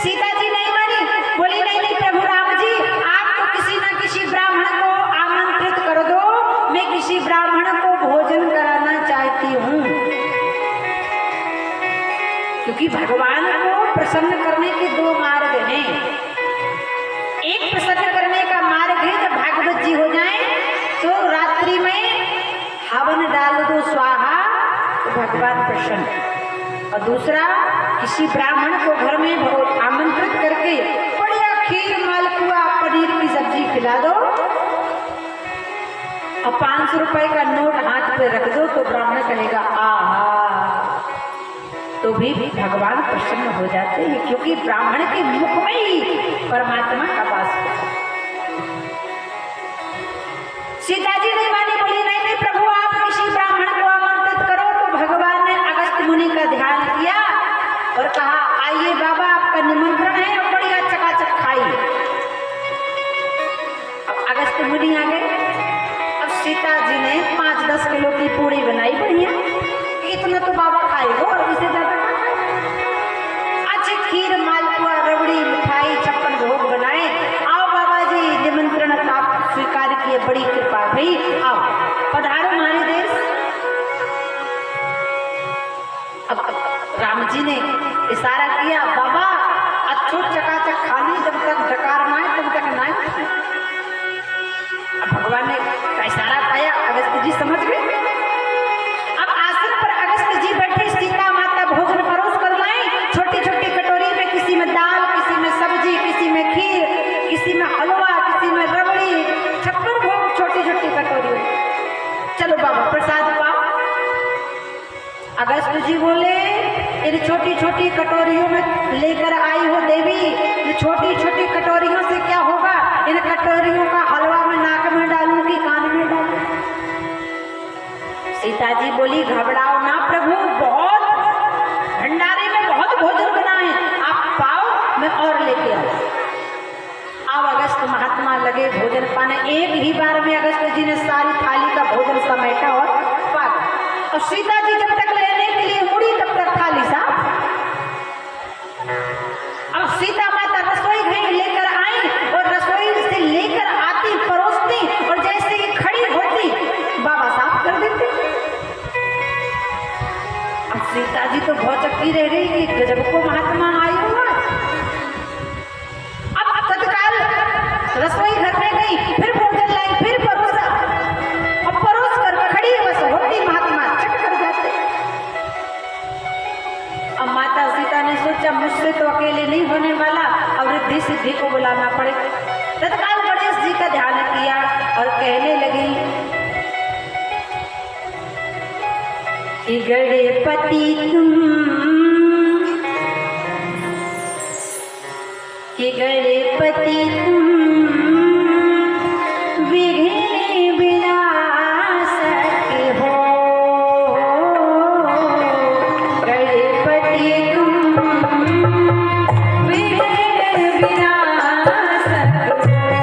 सीता जी नहीं मानी, बोली नहीं नहीं प्रभु राम जी, आप तो किसी न किसी ब्राह्मण को आमंत्रित कर दो, मैं किसी ब्राह्मण को भोजन कराना चाहती हूँ। क्योंकि भगवान को प्रसन्न करने के दो मार्ग हैं। एक प्रसन्न करने का मार्ग है जब भागवत जी हो जाए तो रात्रि में हवन डाल दो स्वाहा, तो भगवान प्रसन्न। और दूसरा, किसी ब्राह्मण को घर में आमंत्रित करके बढ़िया खीर, मालपुआ, पनीर की सब्जी खिला दो और 500 रुपए का नोट हाथ पे रख दो, तो ब्राह्मण कहेगा आहा, तो भी भगवान प्रसन्न हो जाते हैं, क्योंकि ब्राह्मण के मुख में ही परमात्मा का वास है। सीता जी ने मानी, बोली नहीं नहीं प्रभु, आप किसी ब्राह्मण को आमंत्रित करो। तो भगवान ने अगस्त मुनि का ध्यान किया और कहा आइए बाबा, आपका निमंत्रण है और बढ़िया चकाचक खाइए। अब अगस्त मुनि आ गए। अब सीता जी ने 5-10 किलो की पूरी बनाई बढ़िया, इतना तो बाबा खाएगा और इसे ज्यादा अच्छी खीर, मालपुआ, रबड़ी, मिठाई, 56 भोग बनाए। आओ बाबा जी, निमंत्रण आप स्वीकार किए, बड़ी कृपा भई, आओ पधारो हमारे देश। अब राम जी ने इशारा किया, बाबा अच्छो चकाचक खाने, जब तक डकार ना आए तब तक ना आए। अब भगवान ने इशारा पाया, अगस्त जी समझ गए। अब आसन पर अगस्त जी बैठे, सीता माता भोजन परोस कर लाए, छोटी छोटी कटोरी में, किसी में दाल, किसी में सब्जी, किसी में खीर, किसी में हलवा, किसी में रबड़ी, 56 भोग छोटी छोटी कटोरी में। चलो बाबा प्रसाद पाओ। अगस्त जी बोले, इन छोटी छोटी कटोरियों में लेकर आई हो देवी, इन छोटी छोटी कटोरियों से क्या होगा? इन कटोरियों का हलवा में नाक में डालूं कि कान में डालूं? सीता जी बोली, घबराओ ना प्रभु, बहुत भंडारे में बहुत भोजन बनाए, आप पाओ, मैं और लेके आऊं। अब अगस्त महात्मा लगे भोजन पाने। एक ही बार में अगस्त जी ने सारी थाली का भोजन समेटा और पा गए। और सीता जी जब तक लेने के लिए मुड़ी तब तक थाली साफ। अब सीता माता रसोई घर लेकर आई और रसोई से लेकर आती, परोसती, और जैसे ही खड़ी होती बाबा साफ कर देते। अब सीता जी तो बहुत चक्की रह रही कि गजब को महात्मा आई हुआ। अब तत्काल रसोई घर में गई, फिर भोजन लाई, फिर परोसा, अब परोस कर खड़ी बस होती महात्मा चट कर जाते। अब माता सीता ने सोचा, मुझसे तो अकेले नहीं होने वाला, अब रिद्धि सिद्धि को बुलाना पड़ेगा। तत्काल गणेश जी का ध्यान किया और कहने लगी, गणपति तुम, गणपति तुम विघ्न विनाशक हो, गणपति तुम विघ्न विनाशक जय